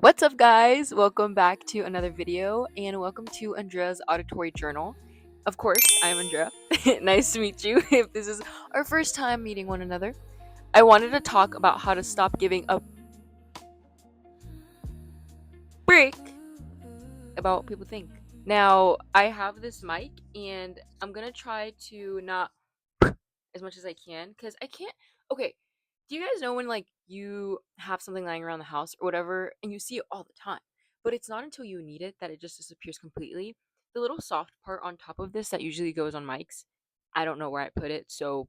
What's up, guys? Welcome back to another video and welcome to Andrea's Auditory Journal. Of course, I'm Andrea. Nice to meet you if this is our first time meeting one another. I wanted to talk about how to stop giving a break about what people think. Now, I have this mic and I'm gonna try to not as much as I can because I can't. Okay, do you guys know when you have something lying around the house or whatever and you see it all the time, but it's not until you need it that it just disappears completely? The little soft part on top of this that usually goes on mics, I don't know where I put it, so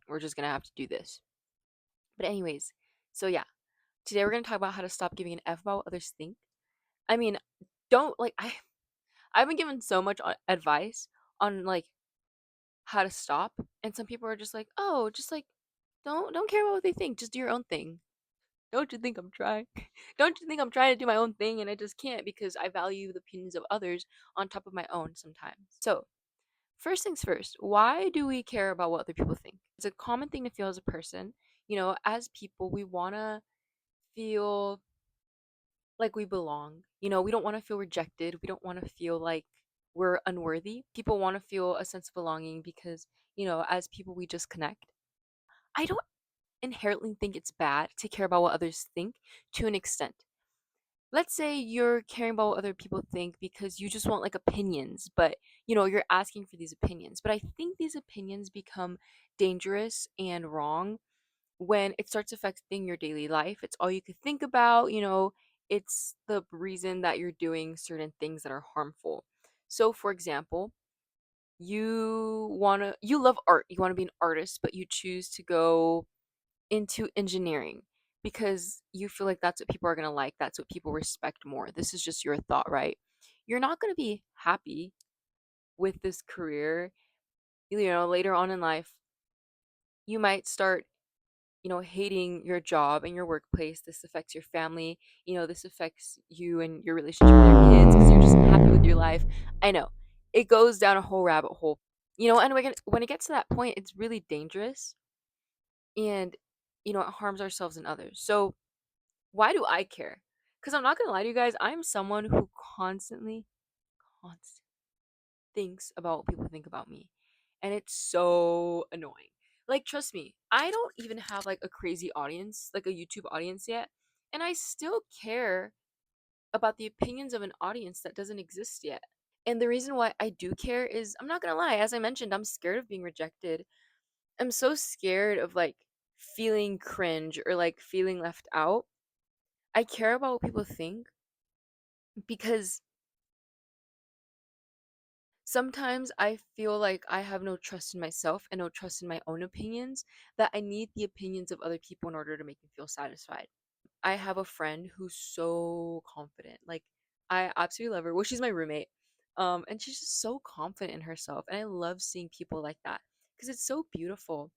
we're just gonna have to do this. But anyways, so yeah, today we're gonna talk about how to stop giving an F about what others think. I mean, don't like I've been given so much advice on how to stop, and some people are just like, "Oh, just don't care about what they think. Just do your own thing." Don't you think I'm trying? Don't you think I'm trying to do my own thing and I just can't because I value the opinions of others on top of my own sometimes. So, first things first, why do we care about what other people think? It's a common thing to feel as a person. As people, we want to feel like we belong. We don't want to feel rejected. We don't want to feel like we're unworthy. People want to feel a sense of belonging because, as people, we just connect. I don't inherently think it's bad to care about what others think to an extent. Let's say you're caring about what other people think because you just want opinions, but you're asking for these opinions. But I think these opinions become dangerous and wrong when it starts affecting your daily life. It's all you could think about, it's the reason that you're doing certain things that are harmful. So for example, you love art, you want to be an artist, but you choose to go into engineering because you feel like that's what people are going to like, that's what people respect more. This is just your thought, right? You're not going to be happy with this career. Later on in life, you might start, hating your job and your workplace. This affects your family. This affects you and your relationship with your kids because you're just happy with your life. I know. It goes down a whole rabbit hole. And when it gets to that point, it's really dangerous and it harms ourselves and others. So why do I care? Because I'm not gonna lie to you guys, I'm someone who constantly thinks about what people think about me. And it's so annoying. Like, trust me, I don't even have a crazy audience, like a YouTube audience yet. And I still care about the opinions of an audience that doesn't exist yet. And the reason why I do care is I'm not gonna lie, as I mentioned, I'm scared of being rejected. I'm so scared of feeling cringe or feeling left out. I care about what people think because sometimes I feel like I have no trust in myself and no trust in my own opinions, that I need the opinions of other people in order to make me feel satisfied. I have a friend who's so confident. Like, I absolutely love her. Well, she's my roommate. And she's just so confident in herself. And I love seeing people like that because it's so beautiful.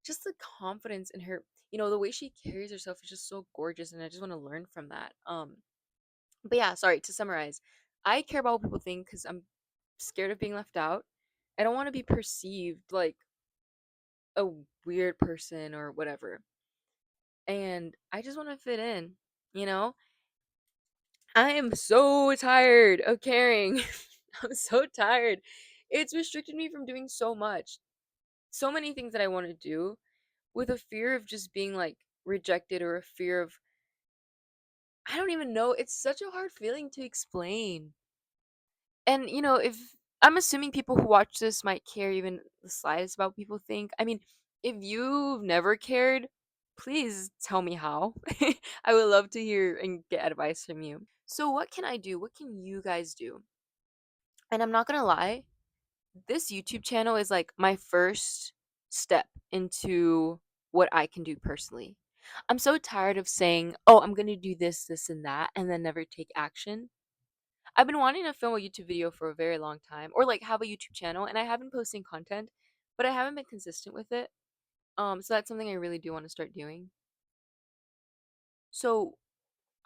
Just the confidence in her, the way she carries herself is just so gorgeous. And I just want to learn from that. But yeah, sorry, to summarize, I care about what people think because I'm scared of being left out. I don't want to be perceived like a weird person or whatever. And I just want to fit in, you know? I am so tired of caring. I'm so tired. It's restricted me from doing so much. So many things that I want to do with a fear of just being rejected or a fear of I don't even know. It's such a hard feeling to explain. And if I'm assuming people who watch this might care even the slightest about what people think. I mean, if you've never cared, please tell me how. I would love to hear and get advice from you. So what can I do? What can you guys do? And I'm not gonna lie, this YouTube channel is my first step into what I can do personally. I'm so tired of saying, oh, I'm gonna do this, this, and that, and then never take action. I've been wanting to film a YouTube video for a very long time or have a YouTube channel, and I have been posting content, but I haven't been consistent with it. So that's something I really do want to start doing. So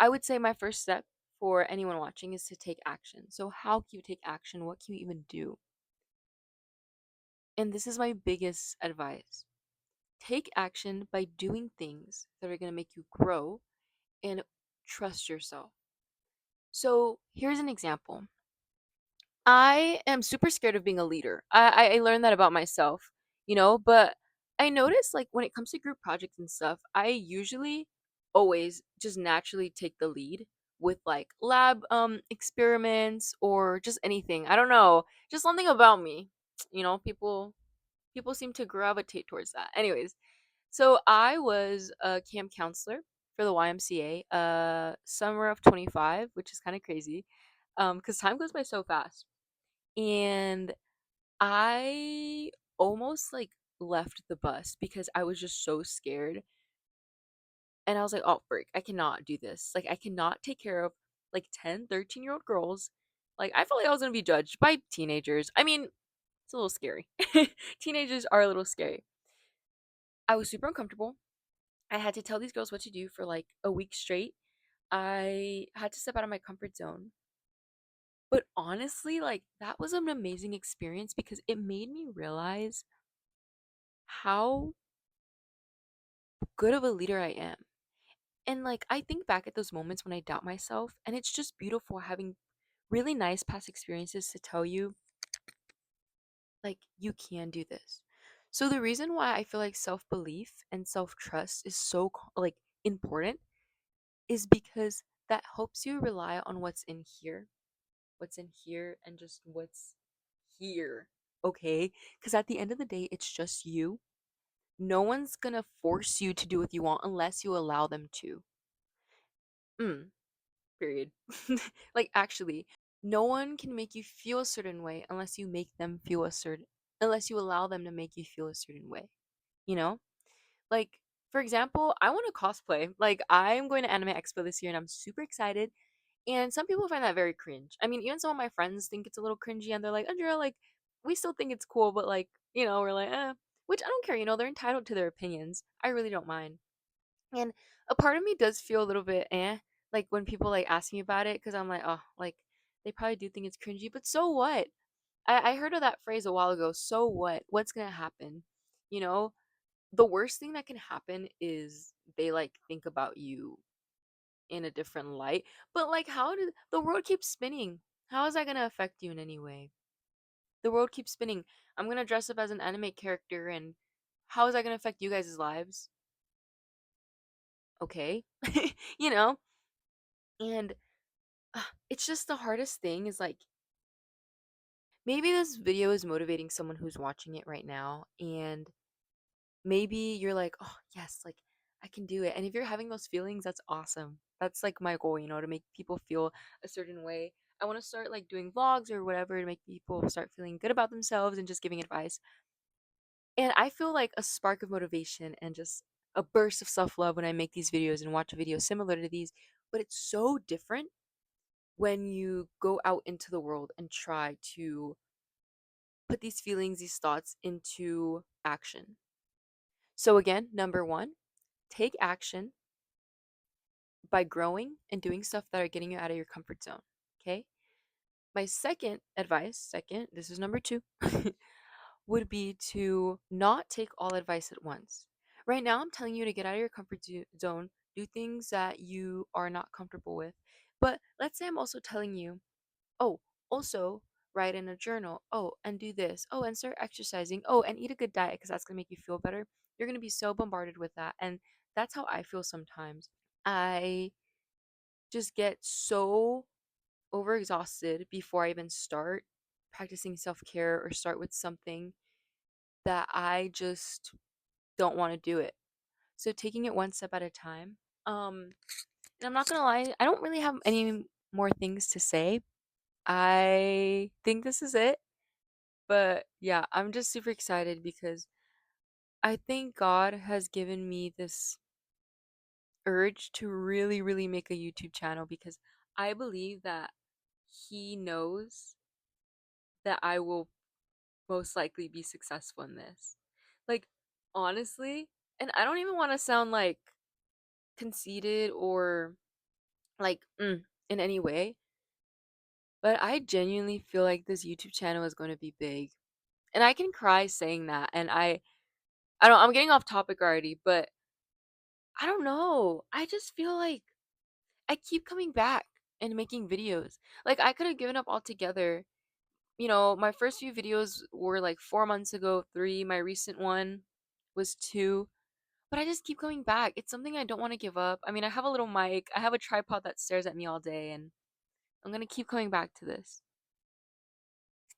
I would say my first step for anyone watching is to take action. So how can you take action? What can you even do? And this is my biggest advice. Take action by doing things that are going to make you grow and trust yourself. So here's an example. I am super scared of being a leader. I learned that about myself, but I notice like when it comes to group projects and stuff, I usually always just naturally take the lead with like lab experiments or just anything. I don't know, just something about me. People seem to gravitate towards that. Anyways, so I was a camp counselor for the YMCA summer of 25, which is kind of crazy. Cuz time goes by so fast. And I almost like left the bus because I was just so scared. And I was like, oh, frick, I cannot do this. Like, I cannot take care of like 10, 13-year-old girls. Like, I felt like I was going to be judged by teenagers. I mean, it's a little scary. Teenagers are a little scary. I was super uncomfortable. I had to tell these girls what to do for like a week straight. I had to step out of my comfort zone. But honestly, like, that was an amazing experience because it made me realize how good of a leader I am. And like I think back at those moments when I doubt myself, and it's just beautiful having really nice past experiences to tell you like you can do this. So the reason why I feel like self-belief and self-trust is so like important is because that helps you rely on what's in here and just what's here. Okay? Cuz at the end of the day, it's just you. No one's going to force you to do what you want unless you allow them to. Mm. Period. Like actually, no one can make you feel a certain way unless you make them feel a certain unless you allow them to make you feel a certain way. You know? Like for example, I want to cosplay. Like I'm going to Anime Expo this year and I'm super excited. And some people find that very cringe. I mean, even some of my friends think it's a little cringy and they're like, Andrea, like, we still think it's cool, but like, we're like, which I don't care, they're entitled to their opinions. I really don't mind. And a part of me does feel a little bit like when people like ask me about it, because I'm like, oh, like they probably do think it's cringy, but so what? I heard of that phrase a while ago. So what? What's gonna happen? You know, the worst thing that can happen is they like think about you in a different light. But like, how did the world keeps spinning? How is that gonna affect you in any way? The world keeps spinning. I'm gonna dress up as an anime character, and how is that gonna affect you guys' lives? Okay, you know, and it's just the hardest thing is like maybe this video is motivating someone who's watching it right now and maybe you're like, "Oh, yes, like I can do it." And if you're having those feelings, that's awesome. That's like my goal, to make people feel a certain way. I want to start like doing vlogs or whatever to make people start feeling good about themselves and just giving advice. And I feel like a spark of motivation and just a burst of self-love when I make these videos and watch a video similar to these, but it's so different when you go out into the world and try to put these feelings, these thoughts into action. So, again, number one, take action by growing and doing stuff that are getting you out of your comfort zone. Okay. My second advice, this is number two, would be to not take all advice at once. Right now, I'm telling you to get out of your comfort zone, do things that you are not comfortable with. But let's say I'm also telling you, oh, also write in a journal. Oh, and do this. Oh, and start exercising. Oh, and eat a good diet because that's going to make you feel better. You're going to be so bombarded with that. And that's how I feel sometimes. I just get so overexhausted before I even start practicing self care or start with something that I just don't want to do it. So taking it one step at a time. And I'm not going to lie, I don't really have any more things to say. I think this is it. But yeah, I'm just super excited because I think God has given me this urge to really, really make a YouTube channel because I believe that He knows that I will most likely be successful in this. Like, honestly, and I don't even want to sound like conceited or like in any way, but I genuinely feel like this YouTube channel is going to be big. And I can cry saying that. And I don't I'm getting off topic already, but I don't know. I just feel like I keep coming back and making videos. Like I could have given up altogether. You know, my first few videos were like 4 months ago, three. My recent one was two. But I just keep coming back. It's something I don't want to give up. I mean, I have a little mic, I have a tripod that stares at me all day, and I'm gonna keep coming back to this.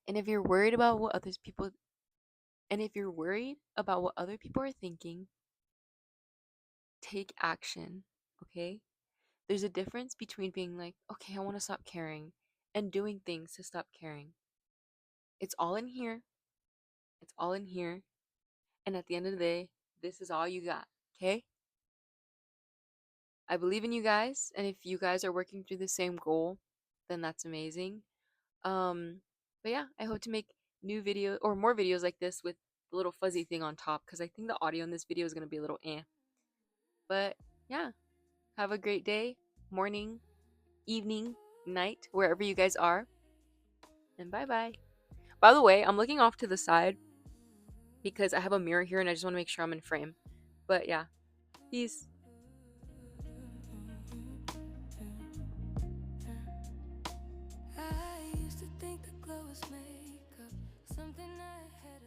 And if you're worried about what others people and if you're worried about what other people are thinking, take action, okay? There's a difference between being like, okay, I want to stop caring and doing things to stop caring. It's all in here. It's all in here. And at the end of the day, this is all you got, okay? I believe in you guys, and if you guys are working through the same goal, then that's amazing. Um, but yeah, I hope to make new video or more videos like this with the little fuzzy thing on top because I think the audio in this video is gonna be a little eh. But yeah, have a great day, morning, evening, night, wherever you guys are, and bye bye. By the way, I'm looking off to the side because I have a mirror here and I just want to make sure I'm in frame. But yeah, peace. I used to think the glow was makeup, something I had